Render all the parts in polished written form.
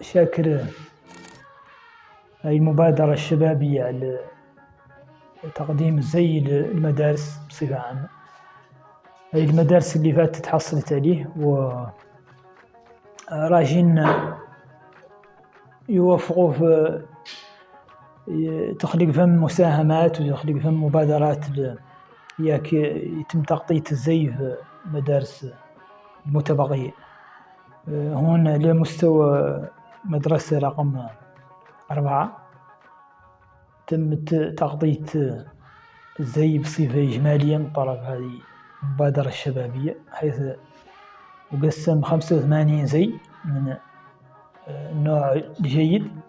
شاكر هاي المبادرة الشبابية لتقديم الزي للمدارس بصفة عامة. هاي المدارس اللي فاتت حصلت عليه، وراجين يوفقوا في تخليق فم مساهمات وتخليق فم مبادرات يتم تغطية الزي في المدارس المتبقية. هون لمستوى مدرسة رقم 4 تم تغطية الزي بصفة إجمالية من طرف هذه المبادرة الشبابية، حيث وقسم 85 زي من النوع الجيد،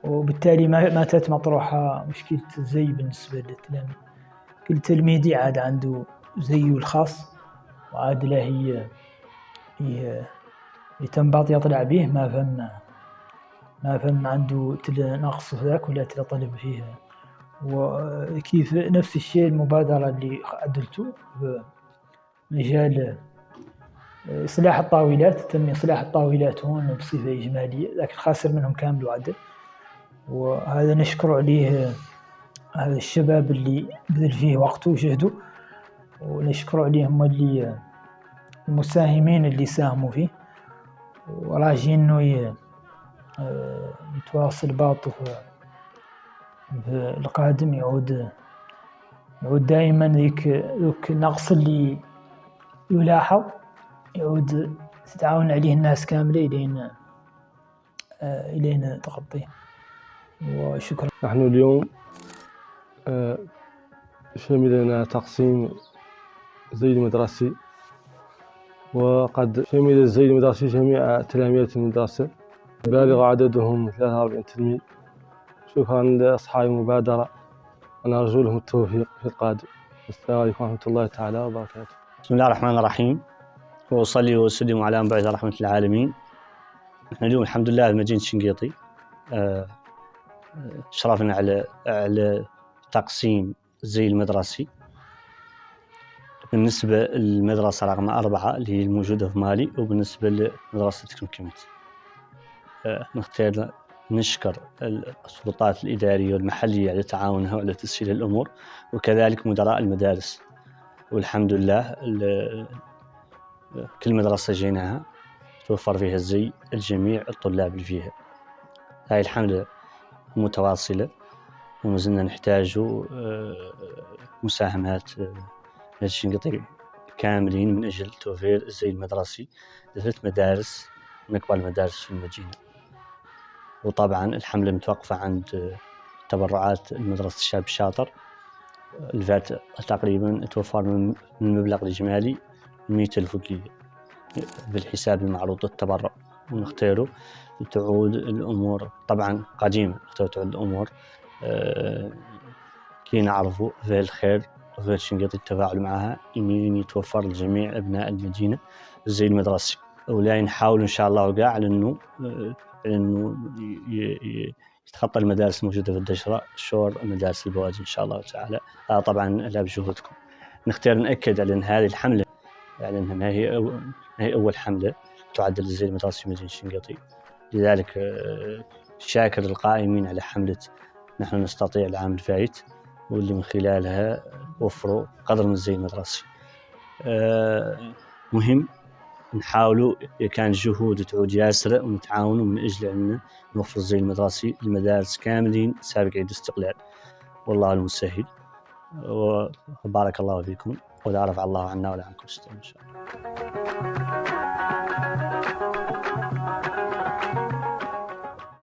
وبالتالي ما مطروحة مشكلة الزي بالنسبة للتلاميذ. كل تلميذ عاد عنده زيه الخاص، وعاد له يتنبط يطلع به، ما فهم عنده نقص في ذاك ولا طلب فيه. وكيف نفس الشيء المبادرة اللي عدلته بمجال إصلاح الطاولات، تم إصلاح الطاولات هون بصفة إجمالية، لكن خاسر منهم كامل وعدل، وهذا نشكر عليه هذا الشباب اللي بذل فيه وقته وجهده، ونشكر عليهم اللي المساهمين اللي ساهموا فيه، وراجين انه يتواصل باطه في القادم، يعود دائما ذوك النقص اللي يلاحظ يعود تتعاون عليه الناس كاملة إلين تغطيه. وشكرا. نحن اليوم شملنا تقسيم الزي المدرسي، وقد شمل الزي المدرسي جميع تلاميذ المدرسة بالغ عددهم 43 تلميذ. شكرا لأصحاب المبادرة، ونرجو لهم التوفيق في القادم. السلام عليكم ورحمة الله تعالى وبركاته. بسم الله الرحمن الرحيم، وأصلي وأسلم على مبعوث رحمة العالمين. نحن اليوم الحمد لله في مدينة شنقيطي شرفنا على تقسيم الزي المدرسي بالنسبة للمدرسة رقم 4 اللي هي الموجودة في مالي، وبالنسبة لمدرسة كمكمت. نشكر السلطات الإدارية والمحلية على تعاونها وعلى تسهيل الأمور، وكذلك مدراء المدارس. والحمد لله كل مدرسة جيناها توفر فيها الزي الجميع الطلاب اللي فيها. هاي الحملة متواصلة، وما زلنا نحتاج مساهمات الشنقيطي كاملين من أجل توفير الزي المدرسي ل3 مدارس من أكبر المدارس في المدينة. وطبعا الحملة متوقفة عند تبرعات المدرسة الشاب الشاطر. الفات تقريبا توفر من المبلغ الإجمالي 100,000 بالحساب المعروض التبرع، ونختاره تعود الأمور طبعا قديمة، تعود الأمور كي نعرفوا في الخير وفي شنقيطي التفاعل معها إني يتوفر لجميع أبناء المدينة زي المدرسي. ولا نحاول إن شاء الله وقع على إنه يتخطى المدارس الموجودة في الدشرة شور مدارس البوادي إن شاء الله تعالى. طبعا لا بجهودكم. نختار نأكد على أن هذه الحملة يعني أنها هي أول حملة تعدل الزي المدرسي في مدينة شنقيطي، لذلك شاكر القائمين على حملة نحن نستطيع العام الفائت، واللي من خلالها وفروا قدر من الزي المدرسي. مهم نحاولوا كان جهود تعود ياسرة، ونتعاونوا من أجل أن نوفر الزي المدرسي للمدارس كاملين سابق عيد الاستقلال. والله المسهل. وبارك الله فيكم، ولا رفع الله عنا ولا عنكم الستر إن شاء الله.